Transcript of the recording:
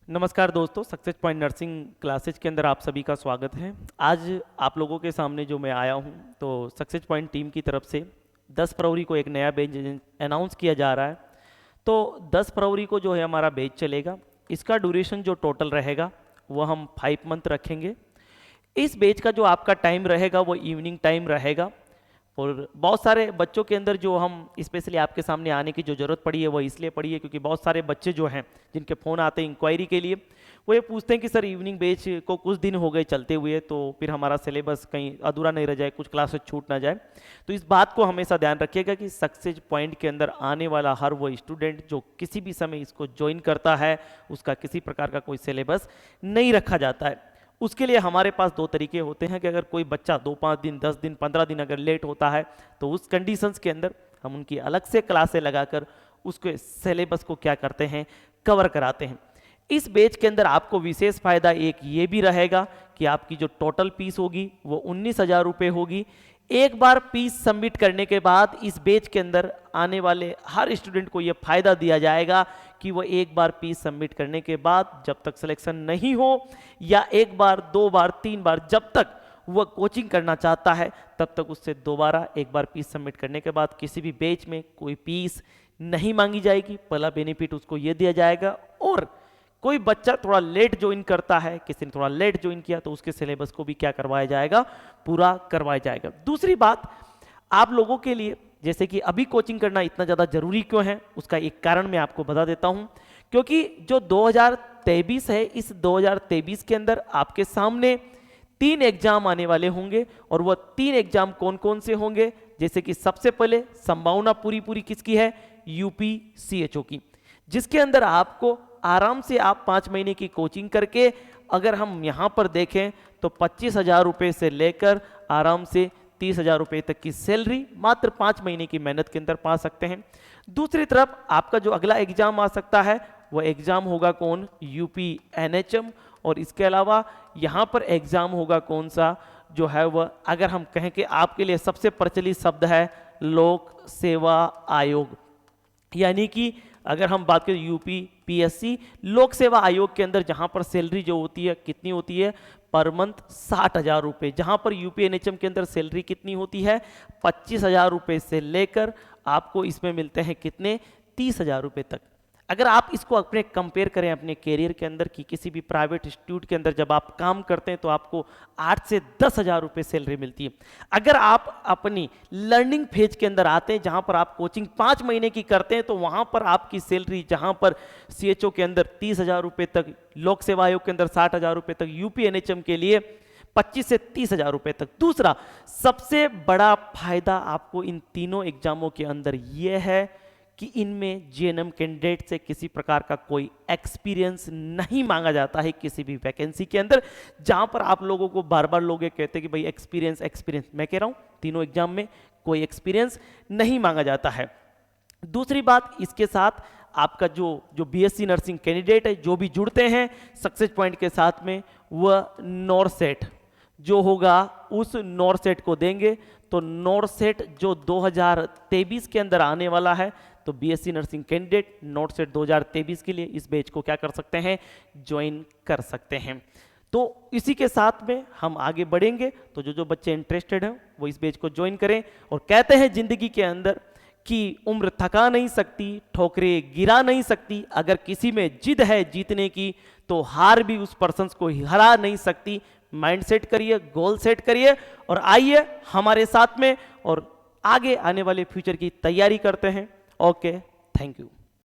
नमस्कार दोस्तों, success point nursing classes के अंदर आप सभी का स्वागत है। आज आप लोगों के सामने जो मैं आया हूं, तो सक्सेस पॉइंट टीम की तरफ से 10 फरवरी को एक नया बैच अनाउंस किया जा रहा है। तो 10 फरवरी को जो है हमारा बैच चलेगा। इसका ड्यूरेशन जो टोटल रहेगा वो हम 5 मंथ रखेंगे। इस बैच का जो आपका टाइम रहेगा वो इवनिंग टाइम रहेगा। और बहुत सारे बच्चों के अंदर जो हम स्पेशली आपके सामने आने की जो ज़रूरत पड़ी है वो इसलिए पड़ी है क्योंकि बहुत सारे बच्चे जो हैं जिनके फ़ोन आते हैं इंक्वायरी के लिए, वो ये पूछते हैं कि सर इवनिंग बैच को कुछ दिन हो गए चलते हुए, तो फिर हमारा सिलेबस कहीं अधूरा नहीं रह जाए, कुछ क्लासेस छूट ना जाए। तो इस बात को हमेशा ध्यान रखिएगा कि सक्सेस पॉइंट के अंदर आने वाला हर वो स्टूडेंट जो किसी भी समय इसको ज्वाइन करता है, उसका किसी प्रकार का कोई सिलेबस नहीं रखा जाता है। उसके लिए हमारे पास दो तरीके होते हैं कि अगर कोई बच्चा 2-5 दिन, 10 दिन, 15 दिन अगर लेट होता है तो उस कंडीशंस के अंदर हम उनकी अलग से क्लासें लगाकर उसके सिलेबस को क्या करते हैं, कवर कराते हैं। इस बैच के अंदर आपको विशेष फायदा एक ये भी रहेगा कि आपकी जो टोटल फीस होगी वो 19,000 रुपये होगी। एक बार फीस सबमिट करने के बाद इस बैच के अंदर आने वाले हर स्टूडेंट को यह फायदा दिया जाएगा कि वो एक बार फीस सबमिट करने के बाद जब तक सिलेक्शन नहीं हो, या एक बार, 2 बार, 3 बार, जब तक वह कोचिंग करना चाहता है तब तक उससे दोबारा एक बार फीस सबमिट करने के बाद किसी भी बैच में कोई फीस नहीं मांगी जाएगी। पहला बेनिफिट उसको यह दिया जाएगा। और कोई बच्चा थोड़ा लेट ज्वाइन करता है, किसी ने थोड़ा लेट ज्वाइन किया, तो उसके सिलेबस को भी क्या करवाया जाएगा, पूरा करवाया जाएगा। दूसरी बात, आप लोगों के लिए जैसे कि अभी कोचिंग करना इतना ज़्यादा जरूरी क्यों है, उसका एक कारण मैं आपको बता देता हूं। क्योंकि जो 2023 है, इस 2023 के अंदर आपके सामने 3 एग्जाम आने वाले होंगे। और वह 3 एग्जाम कौन कौन से होंगे, जैसे कि सबसे पहले संभावना पूरी किसकी है, यूपी सीएचओ की, जिसके अंदर आपको आराम से आप 5 महीने की कोचिंग करके, अगर हम यहाँ पर देखें तो 25,000 रुपये से लेकर आराम से 30,000 रुपये तक की सैलरी मात्र 5 महीने की मेहनत के अंदर पा सकते हैं। दूसरी तरफ आपका जो अगला एग्जाम आ सकता है वह एग्जाम होगा कौन, यूपी एनएचएम। और इसके अलावा यहाँ पर एग्जाम होगा कौन सा, जो है वह, अगर हम कहें कि आपके लिए सबसे प्रचलित शब्द है लोक सेवा आयोग। यानी कि अगर हम बात करें यूपी पीएससी लोक सेवा आयोग के अंदर, जहां पर सैलरी जो होती है कितनी होती है, पर मंथ 60,000 रुपये। जहां पर यूपी एनएचएम के अंदर सैलरी कितनी होती है, 25,000 रुपये से लेकर आपको इसमें मिलते हैं कितने, 30,000 रुपये तक। अगर आप इसको अपने कंपेयर करें अपने कैरियर के अंदर कि किसी भी प्राइवेट इंस्टीट्यूट के अंदर जब आप काम करते हैं तो आपको 8 से 10,000 रुपये सैलरी मिलती है। अगर आप अपनी लर्निंग फेज के अंदर आते हैं, जहां पर आप कोचिंग 5 महीने की करते हैं, तो वहां पर आपकी सैलरी, जहां पर सीएचओ के अंदर 30,000 रुपये तक, लोक सेवा आयोग के अंदर 60,000 रुपये तक, यूपी एनएचएम के लिए 25 से 30,000 रुपये तक। दूसरा सबसे बड़ा फायदा आपको इन तीनों एग्जामों के अंदर यह है कि इनमें जीएनएम कैंडिडेट से किसी प्रकार का कोई एक्सपीरियंस नहीं मांगा जाता है किसी भी वैकेंसी के अंदर। जहां पर आप लोगों को बार बार लोग कहते हैं कि भाई एक्सपीरियंस एक्सपीरियंस, मैं कह रहा हूं तीनों एग्जाम में कोई एक्सपीरियंस नहीं मांगा जाता है। दूसरी बात, इसके साथ आपका जो बीएससी नर्सिंग कैंडिडेट है, जो भी जुड़ते हैं सक्सेस पॉइंट के साथ में, वह नॉरसेट जो होगा उस नॉरसेट को देंगे। तो नॉरसेट जो 2023 के अंदर आने वाला है, तो बीएससी नर्सिंग कैंडिडेट नॉरसेट 2023 के लिए इस बैच को क्या कर सकते हैं, ज्वाइन कर सकते हैं। तो इसी के साथ में हम आगे बढ़ेंगे। तो जो बच्चे इंटरेस्टेड हैं वो इस बैच को ज्वाइन करें। और कहते हैं जिंदगी के अंदर कि उम्र थका नहीं सकती, ठोकरें गिरा नहीं सकती। अगर किसी में जिद है जीतने की, तो हार भी उस पर्सन को हरा नहीं सकती। माइंड सेट करिए, गोल सेट करिए और आइए हमारे साथ में, और आगे आने वाले फ्यूचर की तैयारी करते हैं। Okay, thank you.